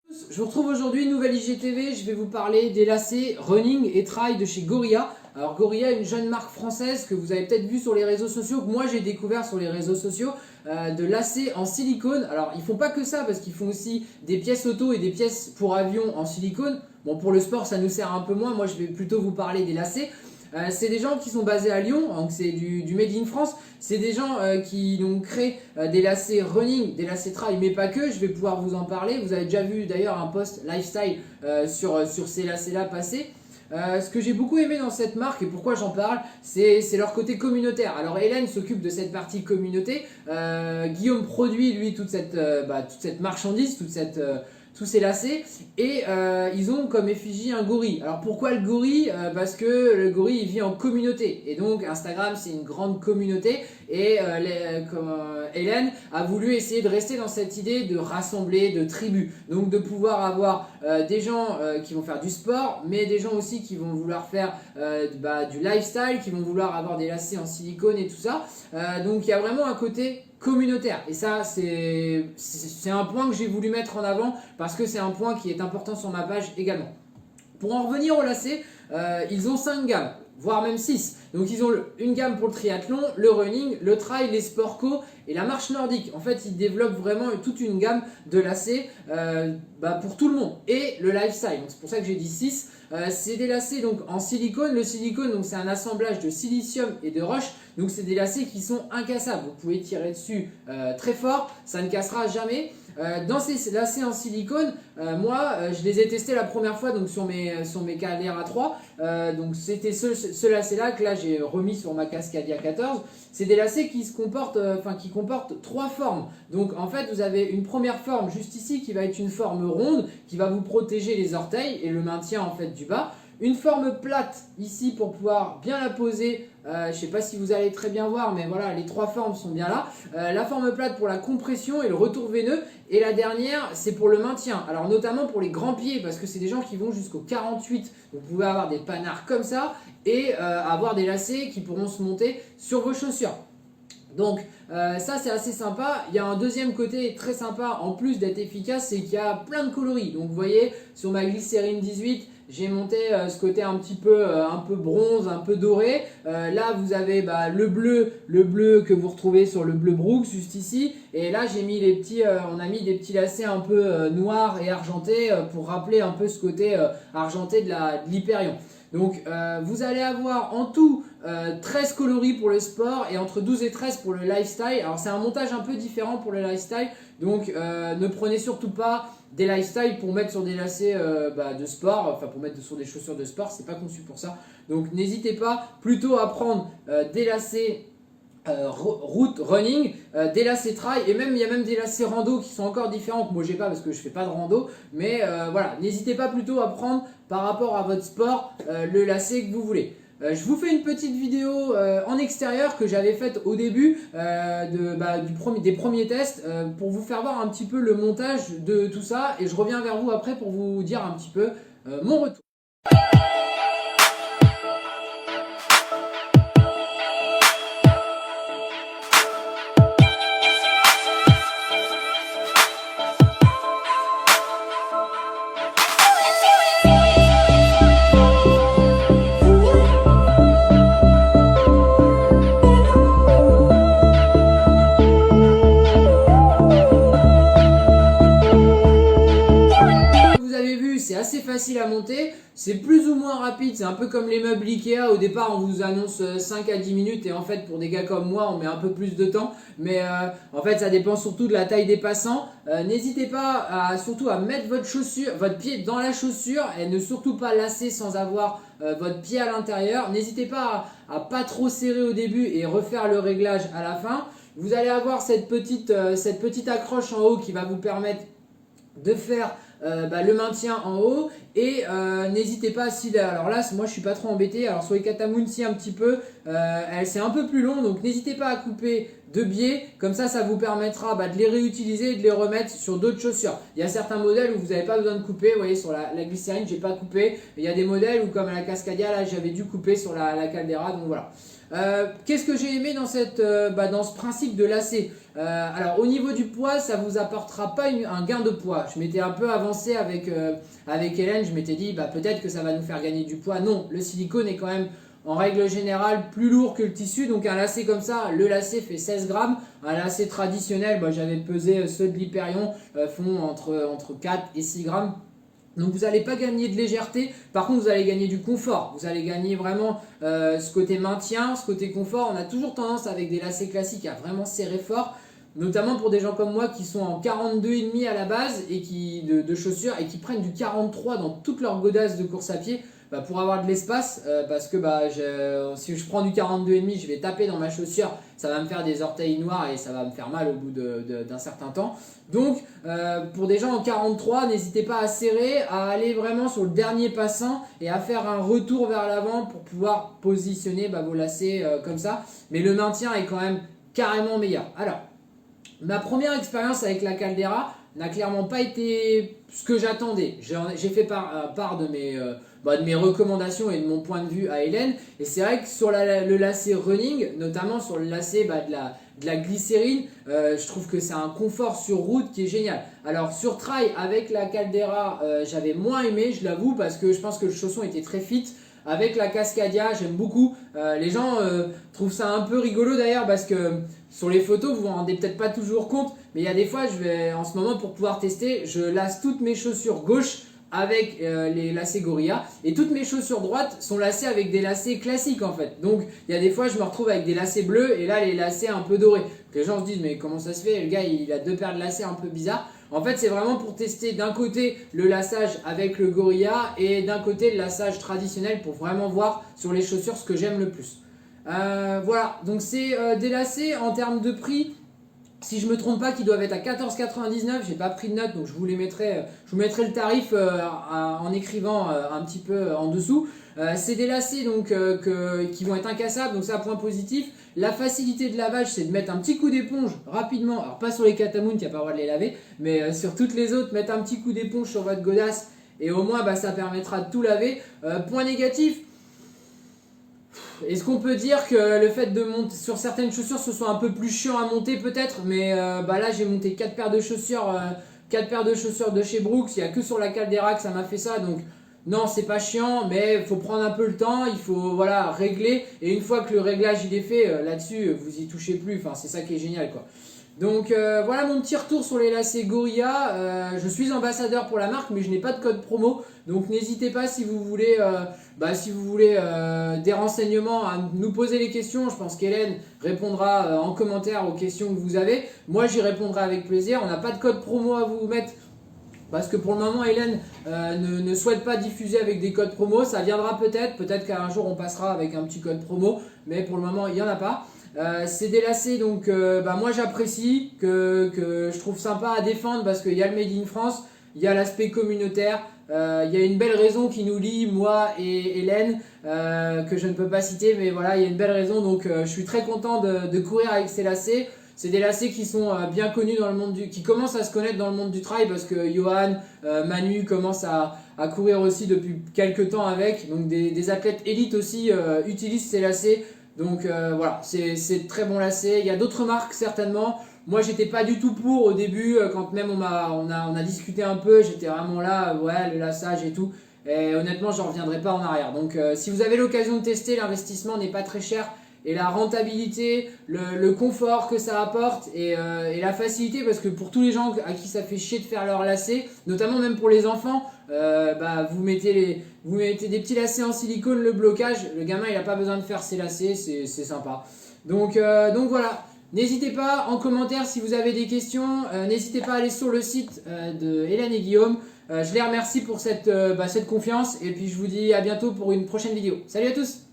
Je vous retrouve aujourd'hui, nouvelle IGTV, je vais vous parler des lacets running et trail de chez Gorilla. Alors Gorilla est une jeune marque française que vous avez peut-être vu sur les réseaux sociaux, que moi j'ai découvert sur les réseaux sociaux, de lacets en silicone. Alors ils font pas que ça parce qu'ils font aussi des pièces auto et des pièces pour avion en silicone. Bon, pour le sport ça nous sert un peu moins, moi je vais plutôt vous parler des lacets. C'est des gens qui sont basés à Lyon, donc c'est du Made in France. C'est des gens qui ont créé des lacets running, des lacets trail, mais pas que. Je vais pouvoir vous en parler. Vous avez déjà vu d'ailleurs un post lifestyle sur ces lacets-là passer. Ce que j'ai beaucoup aimé dans cette marque et pourquoi j'en parle, c'est leur côté communautaire. Alors Hélène s'occupe de cette partie communauté, Guillaume produit lui toute cette marchandise, tous ces lacets, et ils ont comme effigie un gorille. Alors pourquoi le gorille? Parce que le gorille il vit en communauté, et donc Instagram c'est une grande communauté, et Hélène a voulu essayer de rester dans cette idée de rassembler, de tribu, donc de pouvoir avoir des gens qui vont faire du sport, mais des gens aussi qui vont vouloir faire du lifestyle, qui vont vouloir avoir des lacets en silicone et tout ça. Donc il y a vraiment un côté communautaire, et ça c'est un point que j'ai voulu mettre en avant parce que c'est un point qui est important sur ma page également. Pour en revenir au lacet, ils ont 5 gammes, voire même 6. Donc ils ont une gamme pour le triathlon, le running, le trail, les sport co et la marche nordique. En fait, ils développent vraiment toute une gamme de lacets pour tout le monde. Et le lifestyle, donc c'est pour ça que j'ai dit 6. C'est des lacets donc en silicone. Le silicone, donc c'est un assemblage de silicium et de roche. Donc c'est des lacets qui sont incassables. Vous pouvez tirer dessus très fort, ça ne cassera jamais. Dans ces lacets en silicone, je les ai testés la première fois donc sur mes Caldera 3. Donc c'était ce lacet là que là j'ai remis sur ma Cascadia 14. C'est des lacets qui comportent 3 formes. Donc en fait vous avez une première forme juste ici qui va être une forme ronde qui va vous protéger les orteils et le maintien en fait du bas. Une forme plate ici pour pouvoir bien la poser. Je ne sais pas si vous allez très bien voir, mais voilà, les 3 formes sont bien là. La forme plate pour la compression et le retour veineux. Et la dernière, c'est pour le maintien. Alors notamment pour les grands pieds, parce que c'est des gens qui vont jusqu'au 48. Vous pouvez avoir des panards comme ça et avoir des lacets qui pourront se monter sur vos chaussures. Donc ça c'est assez sympa. Il y a un deuxième côté très sympa en plus d'être efficace, c'est qu'il y a plein de coloris. Donc vous voyez sur ma Glycérine 18, j'ai monté ce côté un peu bronze, un peu doré. Là vous avez le bleu que vous retrouvez sur le bleu Brooks juste ici. Et là j'ai mis on a mis des petits lacets un peu noirs et argentés pour rappeler un peu ce côté argenté de l'Hyperion. Donc vous allez avoir en tout 13 coloris pour le sport et entre 12 et 13 pour le lifestyle. Alors c'est un montage un peu différent pour le lifestyle, donc ne prenez surtout pas des lifestyle pour mettre sur des lacets de sport, enfin pour mettre sur des chaussures de sport, c'est pas conçu pour ça. Donc n'hésitez pas plutôt à prendre des lacets route running, des lacets trail, et il y a même des lacets rando qui sont encore différents que moi j'ai pas parce que je fais pas de rando, mais voilà, n'hésitez pas plutôt à prendre par rapport à votre sport le lacet que vous voulez. Je vous fais une petite vidéo en extérieur que j'avais faite au début des premiers tests pour vous faire voir un petit peu le montage de tout ça, et je reviens vers vous après pour vous dire un petit peu mon retour. C'est assez facile à monter, c'est plus ou moins rapide, c'est un peu comme les meubles Ikea. Au départ on vous annonce 5 à 10 minutes et en fait pour des gars comme moi on met un peu plus de temps, mais en fait ça dépend surtout de la taille des passants. N'hésitez pas surtout à mettre votre pied dans la chaussure et ne surtout pas lasser sans avoir votre pied à l'intérieur. N'hésitez pas à pas trop serrer au début et refaire le réglage à la fin. Vous allez avoir cette petite accroche en haut qui va vous permettre de faire le maintien en haut, et n'hésitez pas alors là moi je suis pas trop embêté, alors sur les Katamunsi un petit peu c'est un peu plus long, donc n'hésitez pas à couper de biais, comme ça vous permettra de les réutiliser et de les remettre sur d'autres chaussures. Il y a certains modèles où vous n'avez pas besoin de couper, vous voyez sur la Glycérine j'ai pas coupé, il y a des modèles où comme la Cascadia là j'avais dû couper sur la Caldera, donc voilà. Qu'est-ce que j'ai aimé dans dans ce principe de lacet? Alors au niveau du poids, ça vous apportera pas un gain de poids. Je m'étais un peu avancé avec Hélène, je m'étais dit peut-être que ça va nous faire gagner du poids. Non, le silicone est quand même en règle générale plus lourd que le tissu, donc un lacet comme ça, le lacet fait 16 grammes, un lacet traditionnel, j'avais pesé ceux de l'Hyperion, font entre 4 et 6 grammes. Donc vous n'allez pas gagner de légèreté, par contre vous allez gagner du confort, vous allez gagner vraiment ce côté maintien, ce côté confort. On a toujours tendance avec des lacets classiques à vraiment serrer fort, notamment pour des gens comme moi qui sont en 42,5 à la base et de chaussures et qui prennent du 43 dans toutes leurs godasses de course à pied. Pour avoir de l'espace, parce que si je prends du 42,5, je vais taper dans ma chaussure, ça va me faire des orteils noirs et ça va me faire mal au bout d'un certain temps. Donc pour des gens en 43, n'hésitez pas à serrer, à aller vraiment sur le dernier passant et à faire un retour vers l'avant pour pouvoir positionner vos lacets comme ça. Mais le maintien est quand même carrément meilleur. Alors, ma première expérience avec la Caldera n'a clairement pas été ce que j'attendais. J'ai fait part de mes recommandations et de mon point de vue à Hélène. Et c'est vrai que sur le lacet running, notamment sur le lacet de la glycérine, je trouve que c'est un confort sur route qui est génial. Alors sur trail avec la Caldera, j'avais moins aimé, je l'avoue, parce que je pense que le chausson était très fit. Avec la Cascadia, j'aime beaucoup. Les gens trouvent ça un peu rigolo d'ailleurs parce que sur les photos, vous vous rendez peut-être pas toujours compte, mais il y a des fois, en ce moment pour pouvoir tester, je lace toutes mes chaussures gauche avec les lacets Gorilla et toutes mes chaussures droites sont lacées avec des lacets classiques en fait. Donc il y a des fois, je me retrouve avec des lacets bleus et là les lacets un peu dorés. Les gens se disent mais comment ça se fait? Le gars il a deux paires de lacets un peu bizarres. En fait, c'est vraiment pour tester d'un côté le laçage avec le Gorilla et d'un côté le laçage traditionnel pour vraiment voir sur les chaussures ce que j'aime le plus. Voilà, donc c'est des lacets en termes de prix. Si je me trompe pas, qui doivent être à 14,99. J'ai pas pris de note, donc je vous mettrai le tarif en écrivant un petit peu en dessous. C'est des lacets donc qui vont être incassables, donc ça point positif. La facilité de lavage, c'est de mettre un petit coup d'éponge rapidement. Alors pas sur les Catamount, il n'y a pas le droit de les laver, mais sur toutes les autres, mettre un petit coup d'éponge sur votre godasse et au moins ça permettra de tout laver. Point négatif. Est-ce qu'on peut dire que le fait de monter sur certaines chaussures ce soit un peu plus chiant à monter peut-être, mais là j'ai monté 4 paires de chaussures, 4 paires de chaussures de chez Brooks, il n'y a que sur la Caldera que ça m'a fait ça, donc non c'est pas chiant, mais il faut prendre un peu le temps, il faut régler, et une fois que le réglage il est fait, là-dessus vous y touchez plus, enfin c'est ça qui est génial quoi. Donc voilà mon petit retour sur les lacets Gorilla. Je suis ambassadeur pour la marque mais je n'ai pas de code promo, donc n'hésitez pas si vous voulez, des renseignements à nous poser les questions. Je pense qu'Hélène répondra en commentaire aux questions que vous avez. Moi j'y répondrai avec plaisir. On n'a pas de code promo à vous mettre parce que pour le moment Hélène ne souhaite pas diffuser avec des codes promo. Ça viendra peut-être qu'un jour on passera avec un petit code promo, mais pour le moment il n'y en a pas. C'est des lacets donc moi j'apprécie, que je trouve sympa à défendre parce qu'il y a le Made in France, il y a l'aspect communautaire, il y a une belle raison qui nous lie, moi et Hélène, que je ne peux pas citer, mais voilà, il y a une belle raison, donc je suis très content de courir avec ces lacets. C'est des lacets qui sont bien connus dans le monde qui commencent à se connaître dans le monde du trail parce que Johan, Manu commencent à courir aussi depuis quelques temps avec, donc des athlètes élites aussi utilisent ces lacets. Donc voilà, c'est très bon lacet. Il y a d'autres marques certainement. Moi j'étais pas du tout pour au début, quand même on a discuté un peu, j'étais vraiment là, ouais le laçage et tout. Et honnêtement j'en reviendrai pas en arrière. Donc si vous avez l'occasion de tester, l'investissement n'est pas très cher. Et la rentabilité, le confort que ça apporte et la facilité, parce que pour tous les gens à qui ça fait chier de faire leur lacet, notamment même pour les enfants, vous mettez des petits lacets en silicone, le blocage, le gamin il n'a pas besoin de faire ses lacets, c'est sympa. Donc voilà, n'hésitez pas en commentaire si vous avez des questions, n'hésitez pas à aller sur le site de Hélène et Guillaume. Je les remercie pour cette confiance et puis je vous dis à bientôt pour une prochaine vidéo. Salut à tous!